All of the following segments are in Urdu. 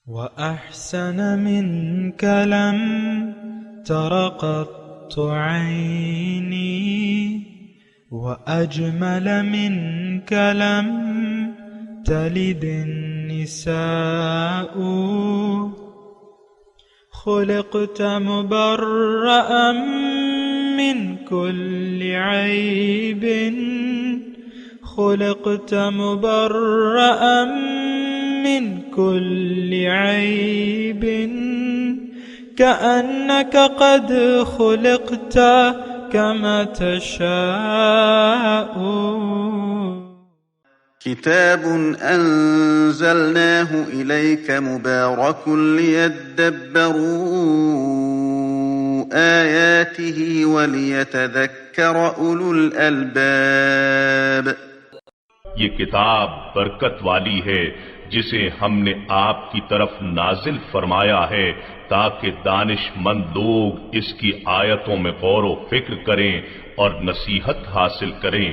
وأحسن منك لم تر قط عيني وأجمل منك لم تلد النساء خلقت مبرأ من كل عيب خلقت مبرأ من كل عيب كأنك قد خلقت كما تشاء. كتاب أنزلناه إليك مبارك ليدبروا آياته وليتذكر أولو الألباب. یہ کتاب برکت والی ہے جسے ہم نے آپ کی طرف نازل فرمایا ہے تاکہ دانش مند لوگ اس کی آیتوں میں غور و فکر کریں اور نصیحت حاصل کریں.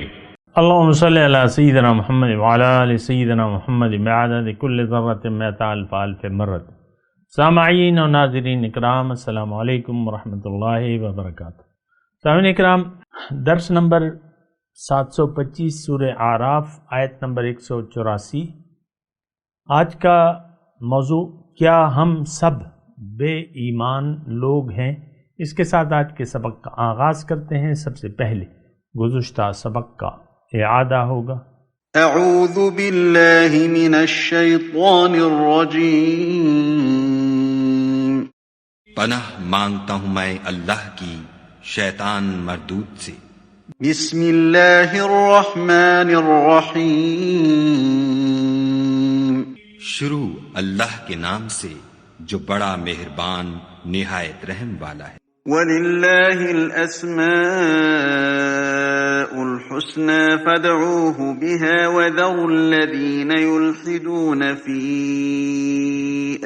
اللہم صلی علی سیدنا محمد وعلی آل سیدنا محمد بعدد کل ذرۃ مئۃ الف الف مرۃ. سامعین و ناظرین اکرام، السلام علیکم ورحمۃ اللہ وبرکاتہ. سامعین اکرام، درس نمبر 725 سورہ اعراف آیت نمبر 184. آج کا موضوع کیا ہم سب بے ایمان لوگ ہیں؟ اس کے ساتھ آج کے سبق کا آغاز کرتے ہیں. سب سے پہلے گزشتہ سبق کا اعادہ ہوگا. اعوذ باللہ من الشیطان الرجیم. پناہ مانگتا ہوں میں اللہ کی شیطان مردود سے. بسم اللہ الرحمن الرحیم. شروع اللہ کے نام سے جو بڑا مہربان نہایت رحم والا ہے. وَلِلَّهِ الْأَسْمَاءُ الْحُسْنَى فَادْعُوهُ بِهَا وَذَرُوا الَّذِينَ يُلْحِدُونَ فِي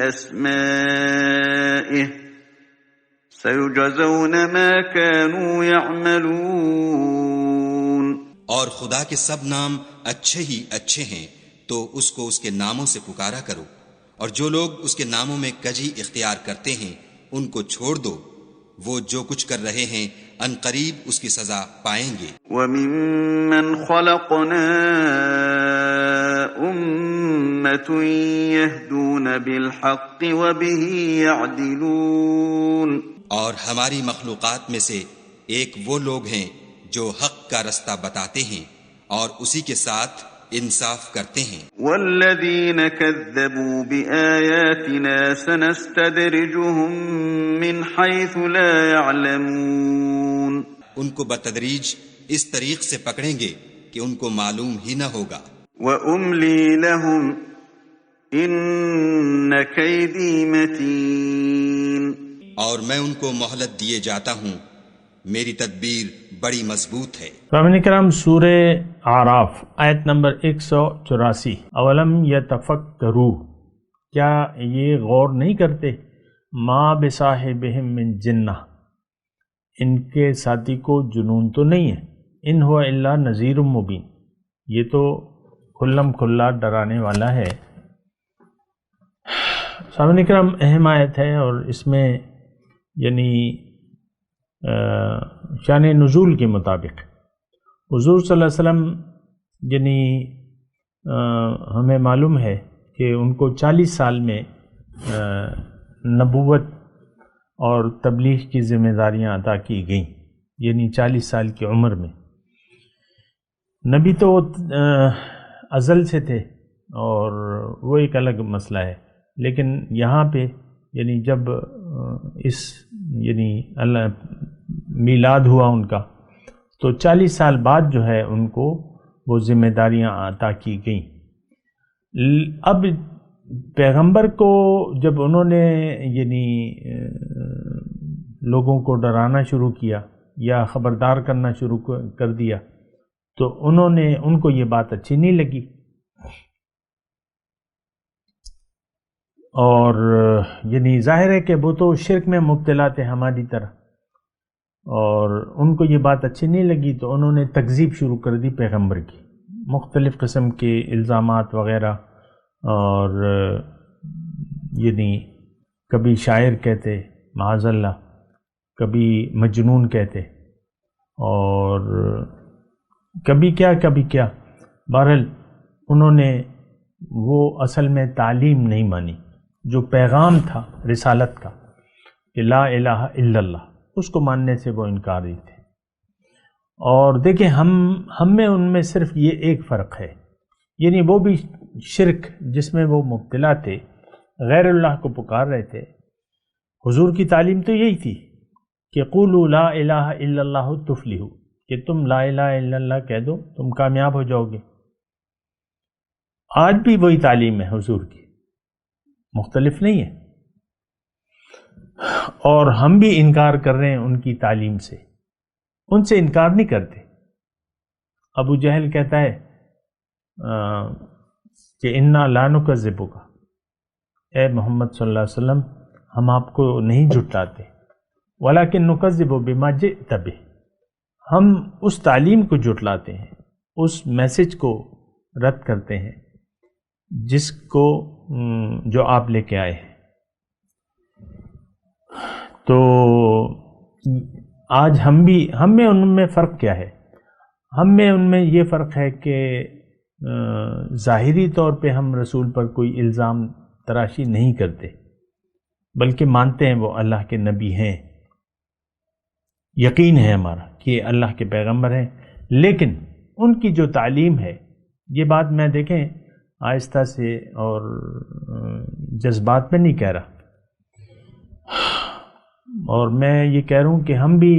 أَسْمَائِهِ سَيُجْزَوْنَ مَا كَانُوا يَعْمَلُونَ. اور خدا کے سب نام اچھے ہی اچھے ہیں تو اس کو اس کے ناموں سے پکارا کرو، اور جو لوگ اس کے ناموں میں کجی اختیار کرتے ہیں ان کو چھوڑ دو، وہ جو کچھ کر رہے ہیں ان قریب اس کی سزا پائیں گے. وَمِمَّنْ خَلَقْنَا أُمَّةٌ يَهْدُونَ بِالْحَقِّ وَبِهِ يَعْدِلُونَ. اور ہماری مخلوقات میں سے ایک وہ لوگ ہیں جو حق کا رستہ بتاتے ہیں اور اسی کے ساتھ انصاف کرتے ہیں. والذین کذبوا بآیاتنا سنستدرجهم من حیث لا يعلمون. ان کو بتدریج اس طریق سے پکڑیں گے کہ ان کو معلوم ہی نہ ہوگا. وَأُمْلِي لَهُمْ إِنَّ كَيْدِي مَتِينٌ. اور میں ان کو مہلت دیے جاتا ہوں، میری تدبیر بڑی مضبوط ہے. سامعین کرام، سورہ اعراف آیت نمبر 184. اولم یتفکروا، کیا یہ غور نہیں کرتے؟ ما بصاحبہم من جنہ، ان کے ساتھی کو جنون تو نہیں ہے. ان ہوا الا نذیر مبین، یہ تو کھلم کھلا ڈرانے والا ہے. سامعین کرام، اہم آیت ہے اور اس میں یعنی شان نزول کے مطابق حضور صلی اللہ علیہ وسلم یعنی ہمیں معلوم ہے کہ ان کو 40 سال میں نبوت اور تبلیغ کی ذمہ داریاں عطا کی گئیں، یعنی 40 سال کی عمر میں. نبی تو ازل سے تھے اور وہ ایک الگ مسئلہ ہے، لیکن یہاں پہ یعنی جب اس یعنی اللہ میلاد ہوا ان کا تو 40 سال بعد جو ہے ان کو وہ ذمہ داریاں عطا کی گئیں. اب پیغمبر کو جب انہوں نے یعنی لوگوں کو ڈرانا شروع کیا یا خبردار کرنا شروع کر دیا تو ان کو یہ بات اچھی نہیں لگی، اور یعنی ظاہر ہے کہ وہ تو شرک میں مبتلا تھے ہماری طرح، اور ان کو یہ بات اچھی نہیں لگی تو انہوں نے تکذیب شروع کر دی پیغمبر کی، مختلف قسم کے الزامات وغیرہ اور یعنی کبھی شاعر کہتے معاذ اللہ، کبھی مجنون کہتے، اور کبھی کیا بہرحال انہوں نے وہ اصل میں تعلیم نہیں مانی، جو پیغام تھا رسالت کا کہ لا الہ الا اللہ، اس کو ماننے سے وہ انکاری تھے۔ اور دیکھیں ہم میں ان میں صرف یہ ایک فرق ہے، یعنی وہ بھی شرک جس میں وہ مبتلا تھے، غیر اللہ کو پکار رہے تھے۔ حضور کی تعلیم تو یہی تھی کہ قولوا لا الہ الا اللہ تفلحوا، کہ تم لا الہ الا اللہ کہہ دو تم کامیاب ہو جاؤ گے۔ آج بھی وہی تعلیم ہے حضور کی، مختلف نہیں ہے، اور ہم بھی انکار کر رہے ہیں ان کی تعلیم سے، ان سے انکار نہیں کرتے۔ ابو جہل کہتا ہے کہ انا لا نکذبک، اے محمد صلی اللہ علیہ وسلم ہم آپ کو نہیں جھٹلاتے، ولکن نکذب بما جئت بہ، ہم اس تعلیم کو جھٹلاتے ہیں، اس میسج کو رد کرتے ہیں جس کو جو آپ لے کے آئے ہیں۔ تو آج ہم میں ان میں فرق کیا ہے؟ ہم میں ان میں یہ فرق ہے کہ ظاہری طور پہ ہم رسول پر کوئی الزام تراشی نہیں کرتے، بلکہ مانتے ہیں وہ اللہ کے نبی ہیں، یقین ہے ہمارا کہ اللہ کے پیغمبر ہیں، لیکن ان کی جو تعلیم ہے، یہ بات میں دیکھیں آہستہ سے اور جذبات میں نہیں کہہ رہا، اور میں یہ کہہ رہا ہوں کہ ہم بھی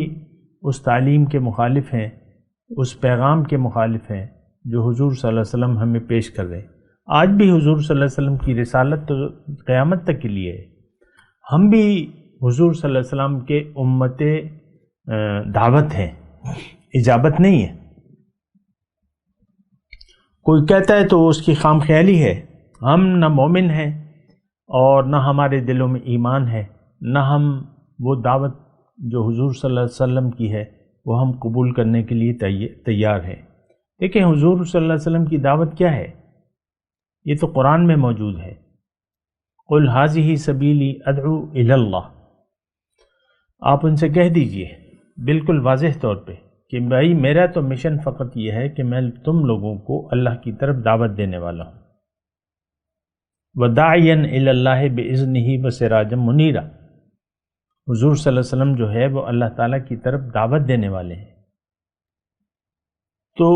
اس تعلیم کے مخالف ہیں، اس پیغام کے مخالف ہیں جو حضور صلی اللہ علیہ وسلم ہمیں پیش کر رہے ہیں۔ آج بھی حضور صلی اللہ علیہ وسلم کی رسالت تو قیامت تک کے لیے ہے، ہم بھی حضور صلی اللہ علیہ وسلم کے امت دعوت ہیں، اجابت نہیں ہے۔ کوئی کہتا ہے تو اس کی خام خیالی ہے، ہم نہ مومن ہیں اور نہ ہمارے دلوں میں ایمان ہے، نہ ہم وہ دعوت جو حضور صلی اللہ علیہ وسلم کی ہے وہ ہم قبول کرنے کے لیے تیار ہیں۔ دیکھیں حضور صلی اللہ علیہ وسلم کی دعوت کیا ہے؟ یہ تو قرآن میں موجود ہے، قل ھذہ سبیلی ادعو الی اللہ۔ آپ ان سے کہہ دیجئے بالکل واضح طور پہ کہ بھائی میرا تو مشن فقط یہ ہے کہ میں تم لوگوں کو اللہ کی طرف دعوت دینے والا ہوں، وَدَاعِيًا إِلَى اللَّهِ بِإِذْنِهِ وَسِرَاجًا مُنِيرًا۔ حضور صلی اللہ علیہ وسلم جو ہے وہ اللہ تعالیٰ کی طرف دعوت دینے والے ہیں۔ تو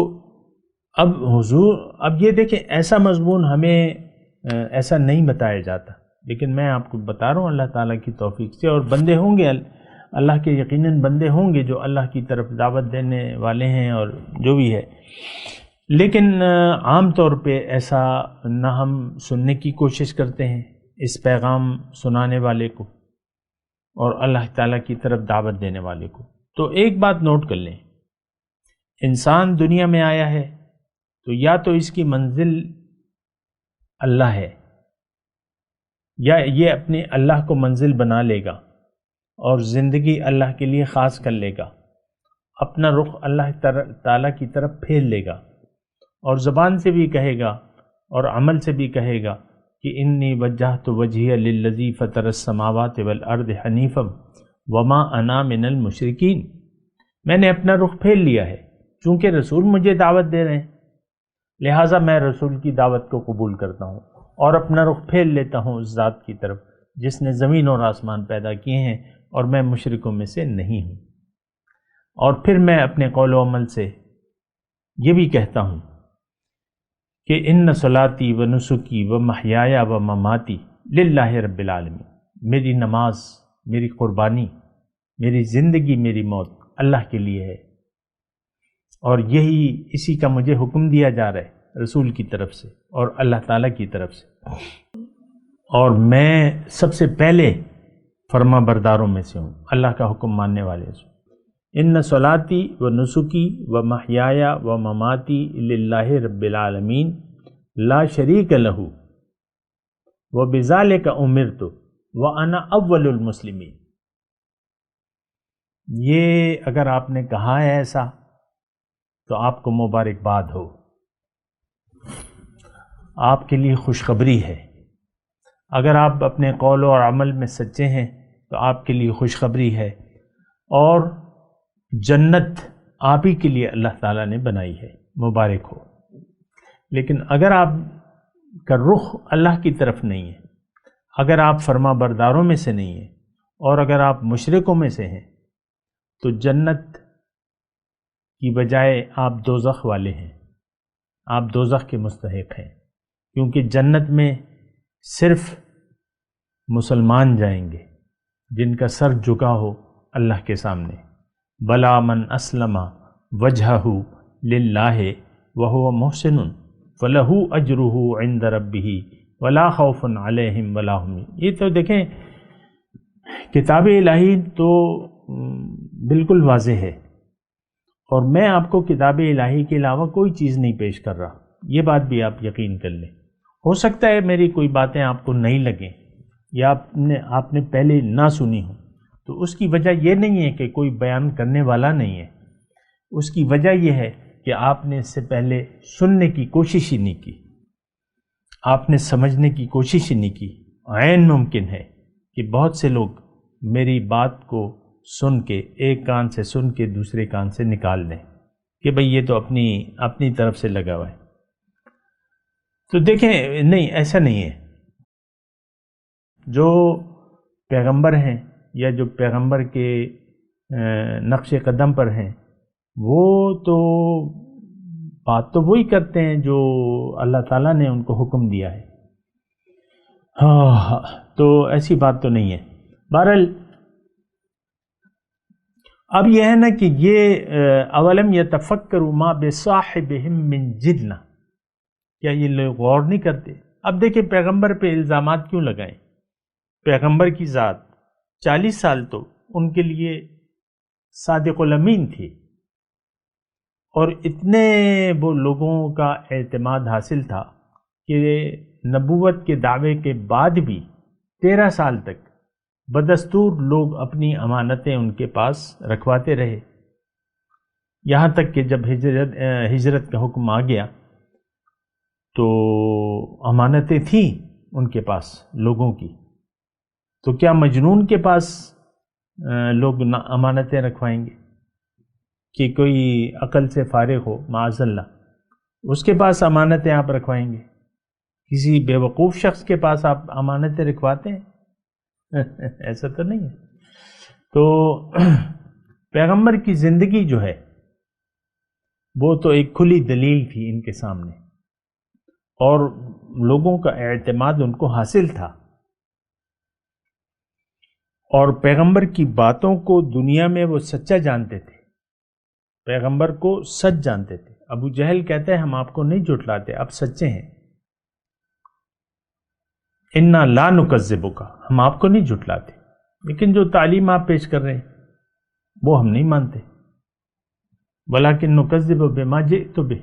اب یہ دیکھیں ایسا مضمون ہمیں ایسا نہیں بتایا جاتا، لیکن میں آپ کو بتا رہا ہوں اللہ تعالیٰ کی توفیق سے، اور بندے ہوں گے اللہ کے یقیناً بندے ہوں گے جو اللہ کی طرف دعوت دینے والے ہیں اور جو بھی ہے، لیکن عام طور پہ ایسا نہ ہم سننے کی کوشش کرتے ہیں اس پیغام سنانے والے کو اور اللہ تعالیٰ کی طرف دعوت دینے والے کو۔ تو ایک بات نوٹ کر لیں، انسان دنیا میں آیا ہے تو یا تو اس کی منزل اللہ ہے، یا یہ اپنے اللہ کو منزل بنا لے گا اور زندگی اللہ کے لیے خاص کر لے گا، اپنا رخ اللہ تعالیٰ کی طرف پھیر لے گا، اور زبان سے بھی کہے گا اور عمل سے بھی کہے گا کہ انی وجہت وجہی للذی فطر السماوات والارض حنیفا وما انا من المشرکین، میں نے اپنا رخ پھیر لیا ہے، چونکہ رسول مجھے دعوت دے رہے ہیں لہٰذا میں رسول کی دعوت کو قبول کرتا ہوں اور اپنا رخ پھیر لیتا ہوں اس ذات کی طرف جس نے زمین اور آسمان پیدا کیے ہیں، اور میں مشرکوں میں سے نہیں ہوں۔ اور پھر میں اپنے قول و عمل سے یہ بھی کہتا ہوں کہ ان صلاتی و نسکی و محیایا و مماتی للہ رب العالمین، میری نماز، میری قربانی، میری زندگی، میری موت اللہ کے لیے ہے، اور اسی کا مجھے حکم دیا جا رہا ہے رسول کی طرف سے اور اللہ تعالیٰ کی طرف سے، اور میں سب سے پہلے فرما برداروں میں سے ہوں، اللہ کا حکم ماننے والے سے۔ ان صلاتی و نسکی و محیایا و مماتی للہ رب العالمین لا شریک لہ و بذالک امرت وانا اول المسلمین۔ یہ اگر آپ نے کہا ہے ایسا تو آپ کو مبارکباد ہو، آپ کے لیے خوشخبری ہے۔ اگر آپ اپنے قول اور عمل میں سچے ہیں تو آپ کے لیے خوشخبری ہے، اور جنت آپ ہی کے لیے اللہ تعالیٰ نے بنائی ہے، مبارک ہو۔ لیکن اگر آپ کا رخ اللہ کی طرف نہیں ہے، اگر آپ فرما برداروں میں سے نہیں ہیں، اور اگر آپ مشرکوں میں سے ہیں، تو جنت کی بجائے آپ دوزخ والے ہیں، آپ دوزخ کے مستحق ہیں، کیونکہ جنت میں صرف مسلمان جائیں گے جن کا سر جھکا ہو اللہ کے سامنے۔ بلا من اسلم وجہہ للہ وہو محسن فلہ اجرہ عند ربہ ولا خوف علیہم ولا ہم۔ یہ تو دیکھیں کتاب الہی تو بالکل واضح ہے، اور میں آپ کو کتاب الہی کے علاوہ کوئی چیز نہیں پیش کر رہا، یہ بات بھی آپ یقین کر لیں۔ ہو سکتا ہے میری کوئی باتیں آپ کو نہیں لگیں یا آپ نے پہلے نہ سنی ہوں، تو اس کی وجہ یہ نہیں ہے کہ کوئی بیان کرنے والا نہیں ہے، اس کی وجہ یہ ہے کہ آپ نے اس سے پہلے سننے کی کوشش ہی نہیں کی، آپ نے سمجھنے کی کوشش ہی نہیں کی۔ عین ممکن ہے کہ بہت سے لوگ میری بات کو سن کے، ایک کان سے سن کے دوسرے کان سے نکال دیں کہ بھئی یہ تو اپنی طرف سے لگا ہوا ہے۔ تو دیکھیں، نہیں، ایسا نہیں ہے۔ جو پیغمبر ہیں یا جو پیغمبر کے نقش قدم پر ہیں، وہ تو بات تو وہی کرتے ہیں جو اللہ تعالیٰ نے ان کو حکم دیا ہے۔ تو ایسی بات تو نہیں ہے۔ بہرحال اب یہ ہے نا کہ یہ اولم یتفکروا ما بصاحبہم من جنہ، کیا یہ لوگ غور نہیں کرتے؟ اب دیکھیں پیغمبر پہ الزامات کیوں لگائیں؟ پیغمبر کی ذات 40 سال تو ان کے لیے صادق الامین تھی، اور اتنے وہ لوگوں کا اعتماد حاصل تھا کہ نبوت کے دعوے کے بعد بھی 13 سال تک بدستور لوگ اپنی امانتیں ان کے پاس رکھواتے رہے، یہاں تک کہ جب ہجرت کا حکم آ گیا تو امانتیں تھیں ان کے پاس لوگوں کی، تو کیا مجنون کے پاس لوگ امانتیں رکھوائیں گے؟ کہ کوئی عقل سے فارغ ہو معاذ اللہ، اس کے پاس امانتیں آپ رکھوائیں گے؟ کسی بے وقوف شخص کے پاس آپ امانتیں رکھواتے ہیں؟ ایسا تو نہیں ہے۔ تو پیغمبر کی زندگی جو ہے وہ تو ایک کھلی دلیل تھی ان کے سامنے، اور لوگوں کا اعتماد ان کو حاصل تھا، اور پیغمبر کی باتوں کو دنیا میں وہ سچا جانتے تھے، پیغمبر کو سچ جانتے تھے۔ ابو جہل کہتے ہیں ہم آپ کو نہیں جھٹلاتے، آپ سچے ہیں۔ انا لا نکذبک، ہم آپ کو نہیں جھٹلاتے، لیکن جو تعلیم آپ پیش کر رہے ہیں وہ ہم نہیں مانتے۔ ولکن نکذب بما جئت بہ،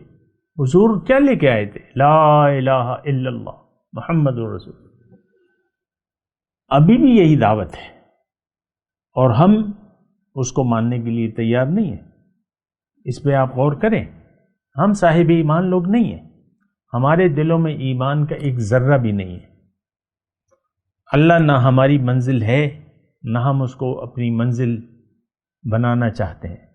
حضور کیا لے کے آئے تھے؟ لا الہ الا اللہ محمد رسول، ابھی بھی یہی دعوت ہے، اور ہم اس کو ماننے کے لیے تیار نہیں ہیں۔ اس پہ آپ غور کریں، ہم صاحب ایمان لوگ نہیں ہیں، ہمارے دلوں میں ایمان کا ایک ذرہ بھی نہیں ہے۔ اللہ نہ ہماری منزل ہے، نہ ہم اس کو اپنی منزل بنانا چاہتے ہیں۔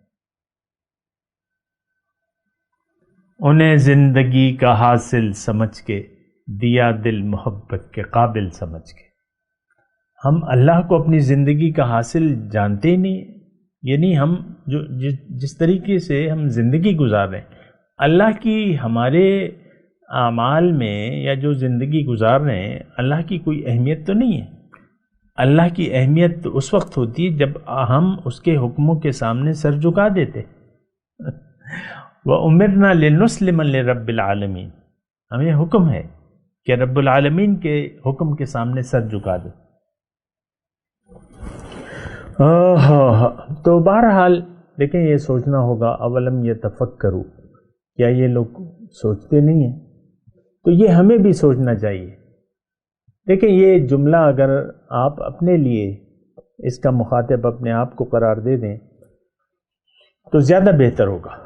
انہیں زندگی کا حاصل سمجھ کے دیا دل محبت کے قابل سمجھ کے۔ ہم اللہ کو اپنی زندگی کا حاصل جانتے ہی نہیں، یعنی ہم جس طریقے سے ہم زندگی گزار رہے ہیں، اللہ کی ہمارے اعمال میں یا جو زندگی گزار رہے ہیں، اللہ کی کوئی اہمیت تو نہیں ہے۔ اللہ کی اہمیت تو اس وقت ہوتی ہے جب ہم اس کے حکموں کے سامنے سر جھکا دیتے۔ وَأُمِرْنَا لِنُسْلِمَ لِرَبِّ الْعَالَمِينَ، ہمیں حکم ہے کہ رب العالمین کے حکم کے سامنے سر جھکا دیں۔ تو بہرحال دیکھیں، یہ سوچنا ہوگا، اولم یتفکروا، کیا یہ لوگ سوچتے نہیں ہیں؟ تو یہ ہمیں بھی سوچنا چاہیے۔ دیکھیں، یہ جملہ اگر آپ اپنے لیے اس کا مخاطب اپنے آپ کو قرار دے دیں تو زیادہ بہتر ہوگا۔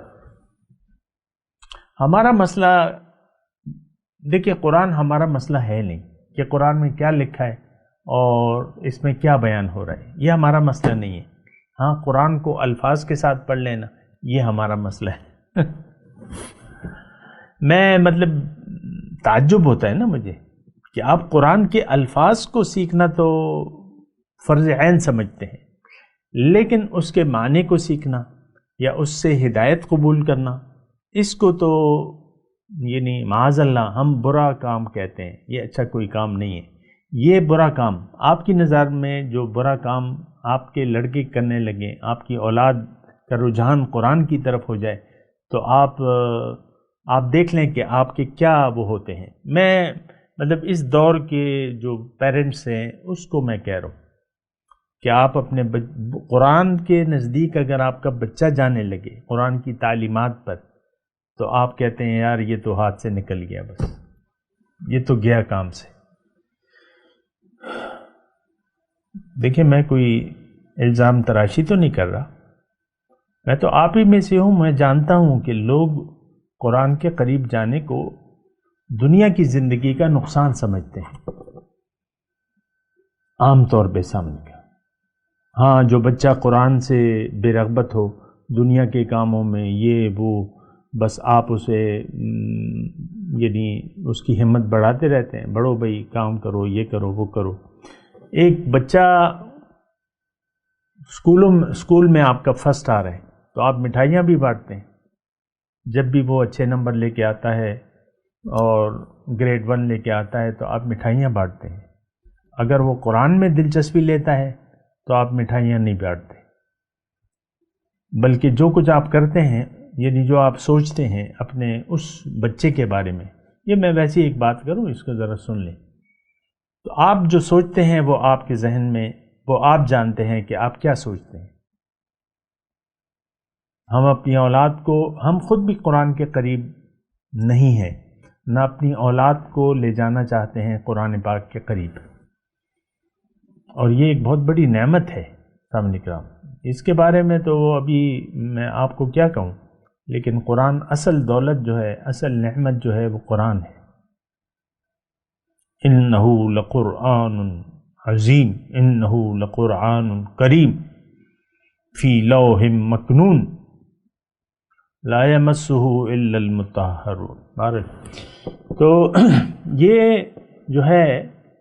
ہمارا مسئلہ، دیکھیں قرآن ہمارا مسئلہ ہے نہیں، کہ قرآن میں کیا لکھا ہے اور اس میں کیا بیان ہو رہا ہے، یہ ہمارا مسئلہ نہیں ہے۔ ہاں قرآن کو الفاظ کے ساتھ پڑھ لینا یہ ہمارا مسئلہ ہے۔ میں مطلب تعجب ہوتا ہے نا مجھے کہ آپ قرآن کے الفاظ کو سیکھنا تو فرض عین سمجھتے ہیں، لیکن اس کے معنی کو سیکھنا یا اس سے ہدایت قبول کرنا، اس کو تو یعنی معاذ اللہ ہم برا کام کہتے ہیں۔ یہ اچھا کوئی کام نہیں ہے، یہ برا کام آپ کی نظر میں جو برا کام آپ کے لڑکے کرنے لگیں، آپ کی اولاد کا رجحان قرآن کی طرف ہو جائے تو آپ دیکھ لیں کہ آپ کے کیا وہ ہوتے ہیں۔ میں مطلب اس دور کے جو پیرنٹس ہیں اس کو میں کہہ رہا ہوں کہ آپ اپنے قرآن کے نزدیک اگر آپ کا بچہ جانے لگے قرآن کی تعلیمات پر تو آپ کہتے ہیں یار یہ تو ہاتھ سے نکل گیا، بس یہ تو گیا کام سے۔ دیکھیں میں کوئی الزام تراشی تو نہیں کر رہا، میں تو آپ ہی میں سے ہوں۔ میں جانتا ہوں کہ لوگ قرآن کے قریب جانے کو دنیا کی زندگی کا نقصان سمجھتے ہیں، عام طور پہ سامنے کا۔ ہاں جو بچہ قرآن سے بے رغبت ہو دنیا کے کاموں میں یہ وہ، بس آپ اسے یعنی اس کی ہمت بڑھاتے رہتے ہیں، بڑھو بھائی کام کرو، یہ کرو وہ کرو۔ ایک بچہ اسکول میں آپ کا فرسٹ آ رہا ہے تو آپ مٹھائیاں بھی بانٹتے ہیں، جب بھی وہ اچھے نمبر لے کے آتا ہے اور گریڈ 1 لے کے آتا ہے تو آپ مٹھائیاں بانٹتے ہیں۔ اگر وہ قرآن میں دلچسپی لیتا ہے تو آپ مٹھائیاں نہیں بانٹتے، بلکہ جو کچھ آپ کرتے ہیں یعنی جو آپ سوچتے ہیں اپنے اس بچے کے بارے میں، یہ میں ویسے ایک بات کروں اس کو ذرا سن لیں، تو آپ جو سوچتے ہیں وہ آپ کے ذہن میں وہ آپ جانتے ہیں کہ آپ کیا سوچتے ہیں۔ ہم اپنی اولاد کو، ہم خود بھی قرآن کے قریب نہیں ہیں، نہ اپنی اولاد کو لے جانا چاہتے ہیں قرآن پاک کے قریب، اور یہ ایک بہت بڑی نعمت ہے سامنے کرام۔ اس کے بارے میں تو ابھی میں آپ کو کیا کہوں، لیکن قرآن اصل دولت جو ہے، اصل نعمت جو ہے وہ قرآن ہے۔ انہو لقرآن عظیم، انہو لقرآن کریم فی لوح مکنون لا یمسہ الا المطہرون۔ تو یہ جو ہے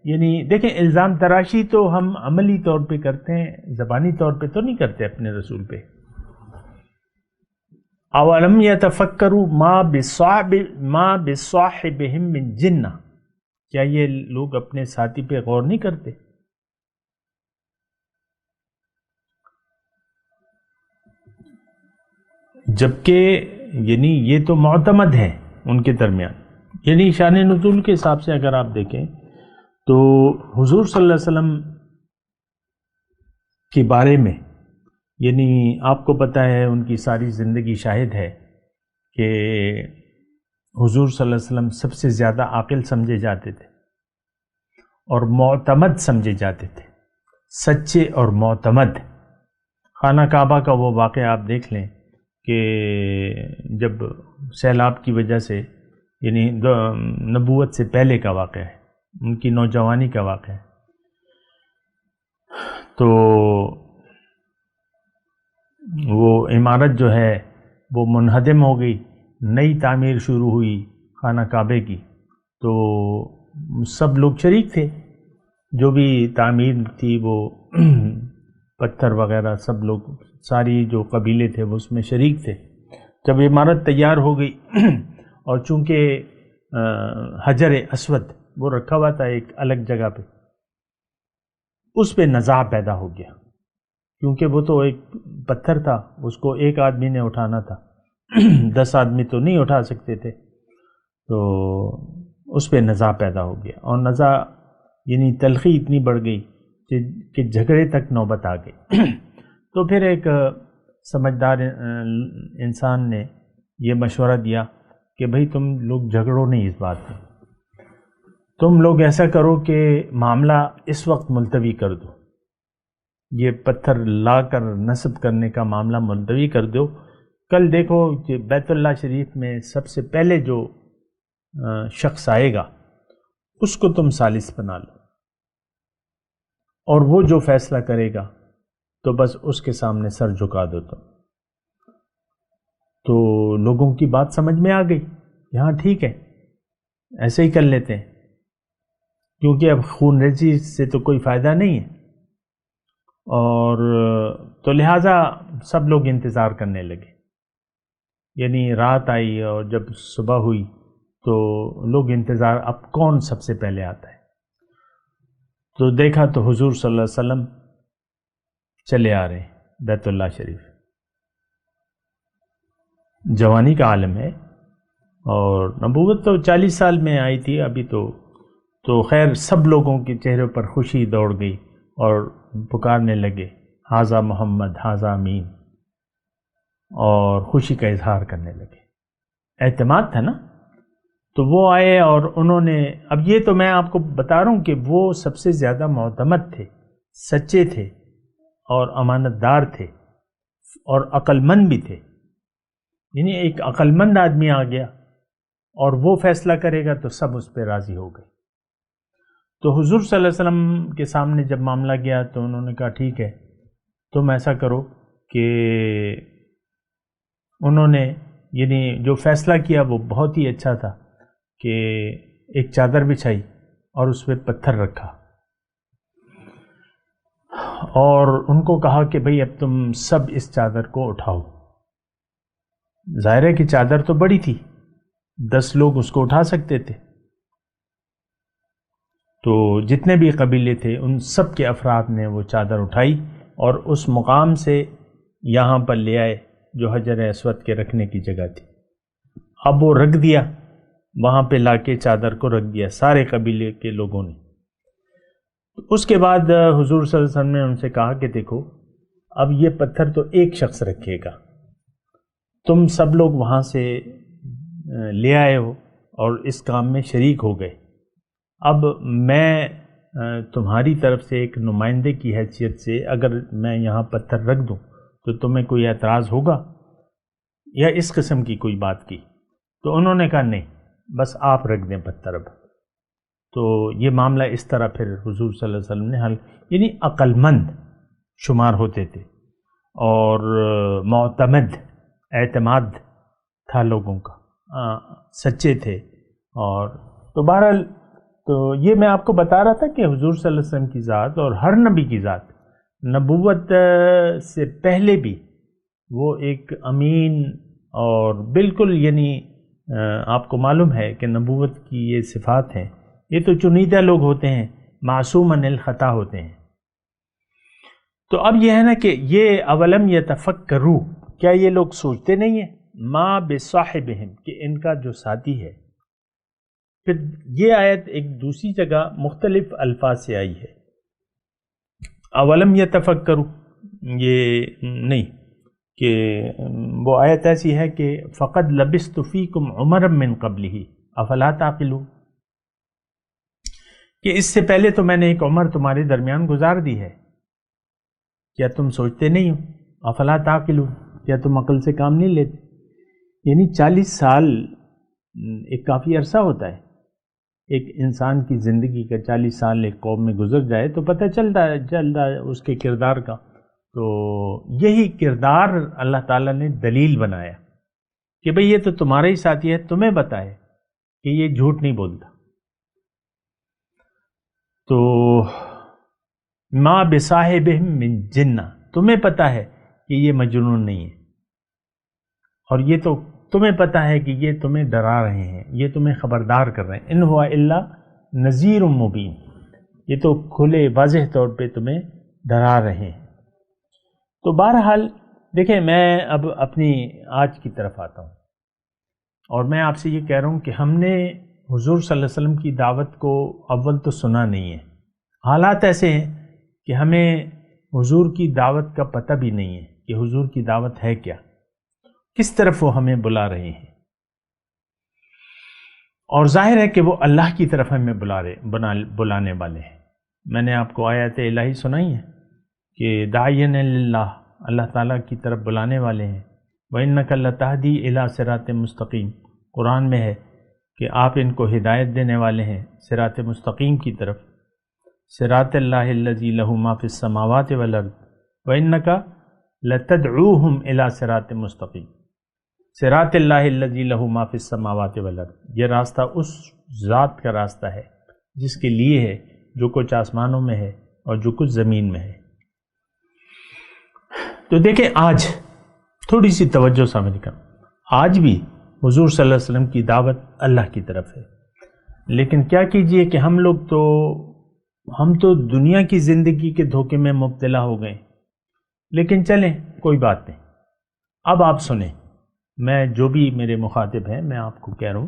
یعنی دیکھیں الزام تراشی تو ہم عملی طور پہ کرتے ہیں، زبانی طور پہ تو نہیں کرتے اپنے رسول پہ۔ اولم یتفکروا ما بصاحبہم من جنہ، کیا یہ لوگ اپنے ساتھی پہ غور نہیں کرتے؟ جبکہ یعنی یہ تو معتمد ہے ان کے درمیان، یعنی شان نزول کے حساب سے اگر آپ دیکھیں تو حضور صلی اللہ علیہ وسلم کے بارے میں یعنی آپ کو پتہ ہے ان کی ساری زندگی شاہد ہے کہ حضور صلی اللہ علیہ وسلم سب سے زیادہ عاقل سمجھے جاتے تھے اور معتمد سمجھے جاتے تھے، سچے اور معتمد۔ خانہ کعبہ کا وہ واقعہ آپ دیکھ لیں کہ جب سیلاب کی وجہ سے یعنی نبوت سے پہلے کا واقعہ ہے، ان کی نوجوانی کا واقعہ ہے، تو وہ عمارت جو ہے وہ منہدم ہو گئی، نئی تعمیر شروع ہوئی خانہ کعبے کی، تو سب لوگ شریک تھے، جو بھی تعمیر تھی وہ پتھر وغیرہ سب لوگ، ساری جو قبیلے تھے وہ اس میں شریک تھے۔ جب عمارت تیار ہو گئی اور چونکہ حجر اسود وہ رکھا ہوا تھا ایک الگ جگہ پہ، اس پہ نزاع پیدا ہو گیا، کیونکہ وہ تو ایک پتھر تھا، اس کو ایک آدمی نے اٹھانا تھا، 10 آدمی تو نہیں اٹھا سکتے تھے، تو اس پہ نزاع پیدا ہو گیا، اور نزاع یعنی تلخی اتنی بڑھ گئی کہ جھگڑے تک نوبت آ گئی۔ تو پھر ایک سمجھدار انسان نے یہ مشورہ دیا کہ بھئی تم لوگ جھگڑو نہیں اس بات میں، تم لوگ ایسا کرو کہ معاملہ اس وقت ملتوی کر دو، یہ پتھر لا کر نصب کرنے کا معاملہ ملتوی کر دو، کل دیکھو کہ بیت اللہ شریف میں سب سے پہلے جو شخص آئے گا اس کو تم ثالث بنا لو، اور وہ جو فیصلہ کرے گا تو بس اس کے سامنے سر جھکا دو تم۔ تو لوگوں کی بات سمجھ میں آ گئی، یہاں ٹھیک ہے ایسے ہی کر لیتے ہیں، کیونکہ اب خون ریزی سے تو کوئی فائدہ نہیں ہے، اور تو لہٰذا سب لوگ انتظار کرنے لگے۔ یعنی رات آئی اور جب صبح ہوئی تو لوگ انتظار، اب کون سب سے پہلے آتا ہے۔ تو دیکھا تو حضور صلی اللہ علیہ وسلم چلے آ رہے ہیں بیت اللہ شریف۔ جوانی کا عالم ہے، اور نبوت تو 40 سال میں آئی تھی ابھی تو خیر سب لوگوں کے چہروں پر خوشی دوڑ گئی اور پکارنے لگے ھذا محمد ھذا امین، اور خوشی کا اظہار کرنے لگے۔ اعتماد تھا نا، تو وہ آئے اور انہوں نے، اب یہ تو میں آپ کو بتا رہا ہوں کہ وہ سب سے زیادہ معتمد تھے، سچے تھے اور امانت دار تھے اور عقل مند بھی تھے۔ یعنی ایک عقل مند آدمی آ گیا اور وہ فیصلہ کرے گا تو سب اس پہ راضی ہو گئے۔ تو حضور صلی اللہ علیہ وسلم کے سامنے جب معاملہ گیا تو انہوں نے کہا ٹھیک ہے تم ایسا کرو کہ انہوں نے یعنی جو فیصلہ کیا وہ بہت ہی اچھا تھا کہ ایک چادر بچھائی اور اس پہ پتھر رکھا، اور ان کو کہا کہ بھئی اب تم سب اس چادر کو اٹھاؤ۔ ظاہر ہے کہ چادر تو بڑی تھی، 10 لوگ اس کو اٹھا سکتے تھے۔ تو جتنے بھی قبیلے تھے ان سب کے افراد نے وہ چادر اٹھائی اور اس مقام سے یہاں پر لے آئے جو حجر اسود کے رکھنے کی جگہ تھی۔ اب وہ رکھ دیا، وہاں پہ لا کے چادر کو رکھ دیا سارے قبیلے کے لوگوں نے۔ اس کے بعد حضور صلی اللہ علیہ وسلم نے ان سے کہا کہ دیکھو اب یہ پتھر تو ایک شخص رکھے گا، تم سب لوگ وہاں سے لے آئے ہو اور اس کام میں شریک ہو گئے، اب میں تمہاری طرف سے ایک نمائندے کی حیثیت سے اگر میں یہاں پتھر رکھ دوں تو تمہیں کوئی اعتراض ہوگا یا اس قسم کی کوئی بات کی؟ تو انہوں نے کہا نہیں، بس آپ رکھ دیں پتھر اب۔ تو یہ معاملہ اس طرح پھر حضور صلی اللہ علیہ وسلم نے حل، یعنی عقل مند شمار ہوتے تھے اور معتمد، اعتماد تھا لوگوں کا، سچے تھے۔ اور تو بہرحال تو یہ میں آپ کو بتا رہا تھا کہ حضور صلی اللہ علیہ وسلم کی ذات اور ہر نبی کی ذات نبوت سے پہلے بھی وہ ایک امین اور بالکل، یعنی آپ کو معلوم ہے کہ نبوت کی یہ صفات ہیں، یہ تو چنیدہ لوگ ہوتے ہیں، معصوم عن الخطا ہوتے ہیں۔ تو اب یہ ہے نا کہ یہ اولم یتفکروا، کیا یہ لوگ سوچتے نہیں ہیں ما بصاحبہم، کہ ان کا جو ساتھی ہے۔ پھر یہ آیت ایک دوسری جگہ مختلف الفاظ سے آئی ہے، اولم یتفکروا یہ نہیں، کہ وہ آیت ایسی ہے کہ فقد لبثت فیکم عمرا من قبلہ افلا تعقلون، کہ اس سے پہلے تو میں نے ایک عمر تمہارے درمیان گزار دی ہے، کیا تم سوچتے نہیں ہو؟ افلا تعقلون، کیا تم عقل سے کام نہیں لیتے؟ یعنی 40 سال ایک کافی عرصہ ہوتا ہے، ایک انسان کی زندگی کا 40 سال ایک قوم میں گزر جائے تو پتہ چلتا ہے اس کے کردار کا۔ تو یہی کردار اللہ تعالیٰ نے دلیل بنایا کہ بھئی یہ تو تمہارا ہی ساتھی ہے، تمہیں بتائے کہ یہ جھوٹ نہیں بولتا۔ تو ما بصاحبہم من جنہ، تمہیں پتہ ہے کہ یہ مجنون نہیں ہے، اور یہ تو تمہیں پتہ ہے کہ یہ تمہیں ڈرا رہے ہیں، یہ تمہیں خبردار کر رہے ہیں، ان ہوا الا نذیر مبین، یہ تو کھلے واضح طور پہ تمہیں ڈرا رہے ہیں۔ تو بہرحال دیکھیں، میں اب اپنی آج کی طرف آتا ہوں، اور میں آپ سے یہ کہہ رہا ہوں کہ ہم نے حضور صلی اللہ علیہ وسلم کی دعوت کو اول تو سنا نہیں ہے، حالات ایسے ہیں کہ ہمیں حضور کی دعوت کا پتہ بھی نہیں ہے کہ حضور کی دعوت ہے کیا، کس طرف وہ ہمیں بلا رہے ہیں، اور ظاہر ہے کہ وہ اللہ کی طرف ہمیں بلانے والے ہیں۔ میں نے آپ کو آیات الہی سنائی ہے کہ داعین للہ، اللہ تعالیٰ کی طرف بلانے والے ہیں۔ وَإِنَّكَ لَتَهْدِي إِلَىٰ صِرَاطٍ مُسْتَقِيمٍ، قرآن میں ہے کہ آپ ان کو ہدایت دینے والے ہیں صراط مستقیم کی طرف. صراط اللہ الذی لہ ما فی السماوات والارض وانک لتدعوہم الی صراط مستقیم. صراط اللہ الذی لہ ما فی السماوات والارض، یہ راستہ اس ذات کا راستہ ہے جس کے لیے ہے جو کچھ آسمانوں میں ہے اور جو کچھ زمین میں ہے. تو دیکھیں آج تھوڑی سی توجہ سے امریکہ، آج بھی حضور صلی اللہ علیہ وسلم کی دعوت اللہ کی طرف ہے، لیکن کیا کیجئے کہ ہم تو دنیا کی زندگی کے دھوکے میں مبتلا ہو گئے. لیکن چلیں کوئی بات نہیں. اب آپ سنیں، میں جو بھی میرے مخاطب ہیں میں آپ کو کہہ رہا ہوں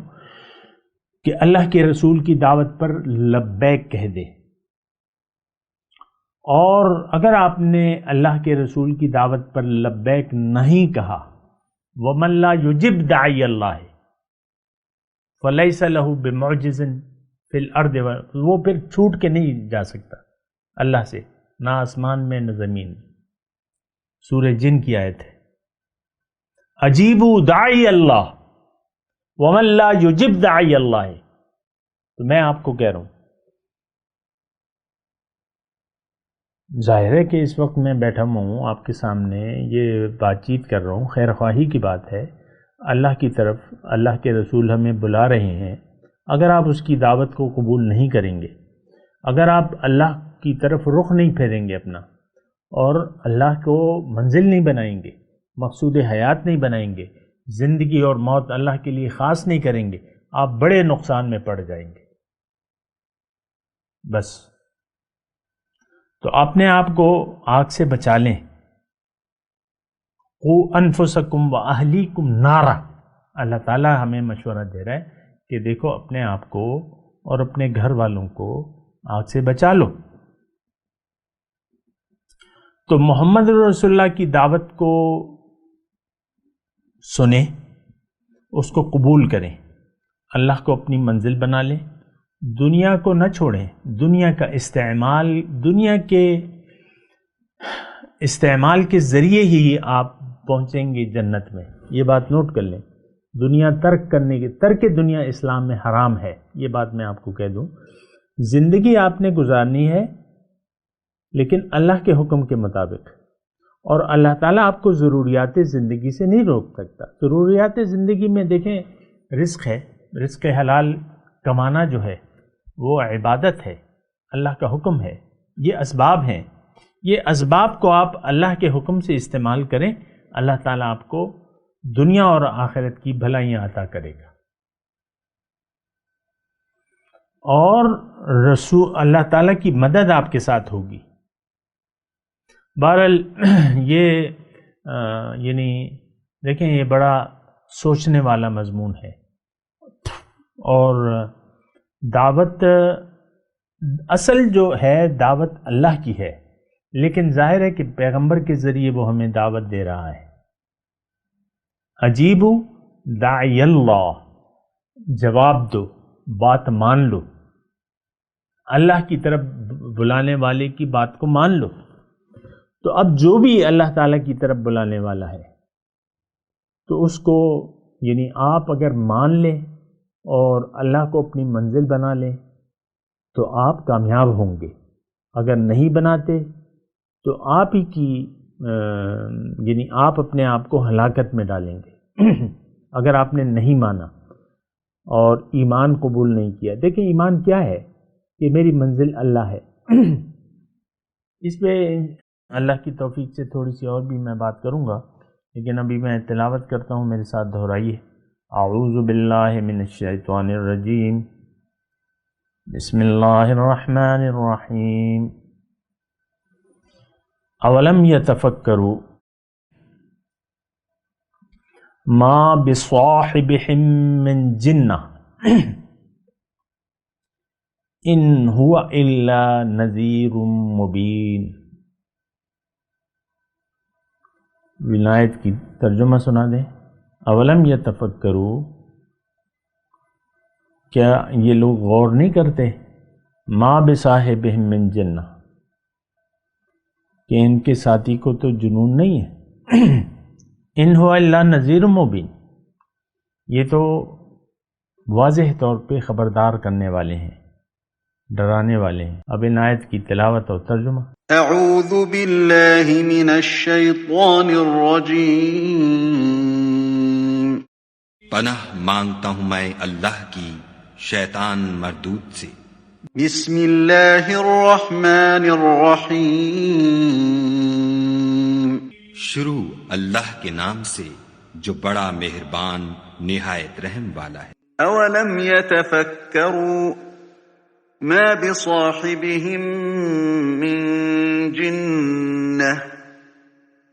کہ اللہ کے رسول کی دعوت پر لبیک کہہ دے. اور اگر آپ نے اللہ کے رسول کی دعوت پر لبیک نہیں کہا، وَمَن لَا يُجِبْ دَاعِيَ اللَّهِ فَلَيْسَ لَهُ بِمُعْجِزٍ فِي الْأَرْضِ، وہ پھر چھوٹ کے نہیں جا سکتا اللہ سے، نہ آسمان میں نہ زمین میں. سورہ جن کی آیت ہے، اجیبوا داعی اللہ ومن لا یجب داعی اللہ. تو میں آپ کو کہہ رہا ہوں، ظاہر ہے کہ اس وقت میں بیٹھا ہوں آپ کے سامنے یہ بات چیت کر رہا ہوں، خیر خواہی کی بات ہے. اللہ کی طرف اللہ کے رسول ہمیں بلا رہے ہیں. اگر آپ اس کی دعوت کو قبول نہیں کریں گے، اگر آپ اللہ کی طرف رخ نہیں پھیریں گے اپنا، اور اللہ کو منزل نہیں بنائیں گے، مقصود حیات نہیں بنائیں گے، زندگی اور موت اللہ کے لیے خاص نہیں کریں گے، آپ بڑے نقصان میں پڑ جائیں گے. بس تو اپنے آپ کو آگ سے بچا لیں. قُوا أَنفُسَكُمْ وَأَهْلِيكُمْ نَارًا. اللہ تعالیٰ ہمیں مشورہ دے رہا ہے کہ دیکھو اپنے آپ کو اور اپنے گھر والوں کو آگ سے بچا لو. تو محمد رسول اللہ کی دعوت کو سنیں، اس کو قبول کریں، اللہ کو اپنی منزل بنا لیں، دنیا کو نہ چھوڑیں. دنیا کا استعمال، دنیا کے استعمال کے ذریعے ہی آپ پہنچیں گے جنت میں. یہ بات نوٹ کر لیں. دنیا ترک دنیا اسلام میں حرام ہے، یہ بات میں آپ کو کہہ دوں. زندگی آپ نے گزارنی ہے لیکن اللہ کے حکم کے مطابق، اور اللہ تعالیٰ آپ کو ضروریات زندگی سے نہیں روک سکتا. ضروریات زندگی میں دیکھیں رزق ہے، رزق حلال کمانا جو ہے وہ عبادت ہے، اللہ کا حکم ہے. یہ اسباب ہیں، یہ اسباب کو آپ اللہ کے حکم سے استعمال کریں، اللہ تعالیٰ آپ کو دنیا اور آخرت کی بھلائیاں عطا کرے گا. اور رسول اللہ تعالیٰ کی مدد آپ کے ساتھ ہوگی. بہرحال یہ یعنی دیکھیں یہ بڑا سوچنے والا مضمون ہے. اور دعوت اصل جو ہے دعوت اللہ کی ہے، لیکن ظاہر ہے کہ پیغمبر کے ذریعے وہ ہمیں دعوت دے رہا ہے. اجیبو داعی اللہ، جواب دو، بات مان لو، اللہ کی طرف بلانے والے کی بات کو مان لو. تو اب جو بھی اللہ تعالیٰ کی طرف بلانے والا ہے تو اس کو یعنی آپ اگر مان لیں اور اللہ کو اپنی منزل بنا لیں تو آپ کامیاب ہوں گے. اگر نہیں بناتے تو آپ ہی کی یعنی آپ اپنے آپ کو ہلاکت میں ڈالیں گے اگر آپ نے نہیں مانا اور ایمان قبول نہیں کیا. دیکھیں ایمان کیا ہے کہ میری منزل اللہ ہے. اس پہ اللہ کی توفیق سے تھوڑی سی اور بھی میں بات کروں گا، لیکن ابھی میں تلاوت کرتا ہوں، میرے ساتھ دہرائیے. اعوذ باللہ من الشیطان الرجیم، بسم اللہ الرحمن الرحیم. اولم یتفکروا ما بصاحبہم من جنہ ان هو الا نذیر مبین. ولایت کی ترجمہ سنا دیں. اولم یتفکروا، کیا یہ لوگ غور نہیں کرتے؟ ما بصاحبہم من جنہ، کہ ان کے ساتھی کو تو جنون نہیں ہے. ان هو الا نذیر مبین، یہ تو واضح طور پہ خبردار کرنے والے ہیں، ڈرانے والے ہیں۔ اب ان آیت کی تلاوت اور ترجمہ۔ اعوذ باللہ من الشیطان الرجیم، پناہ مانگتا ہوں میں اللہ کی شیطان مردود سے۔ بسم اللہ الرحمن الرحیم، شروع اللہ کے نام سے جو بڑا مہربان نہایت رحم والا ہے۔ اولم يتفکروا ما بصاحبهم من جنہ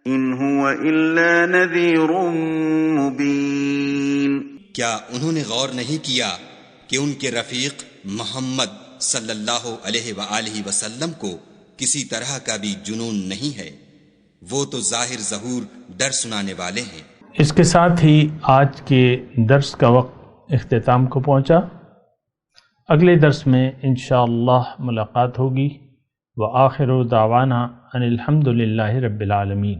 ان هو الا نذیر مبین، کیا انہوں نے غور نہیں کیا کہ ان کے رفیق محمد صلی اللہ علیہ وآلہ وسلم کو کسی طرح کا بھی جنون نہیں ہے، وہ تو ظاہر ظہور ڈر سنانے والے ہیں۔ اس کے ساتھ ہی آج کے درس کا وقت اختتام کو پہنچا۔ اگلے درس میں انشاءاللہ ملاقات ہوگی۔ وآخر دعوانا ان الحمد للہ رب العالمین۔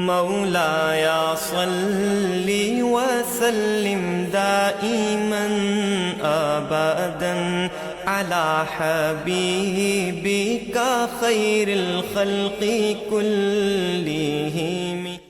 مولایا صلی وسلم دائما ابدا علی حبیبک خیر الخلق کلہم۔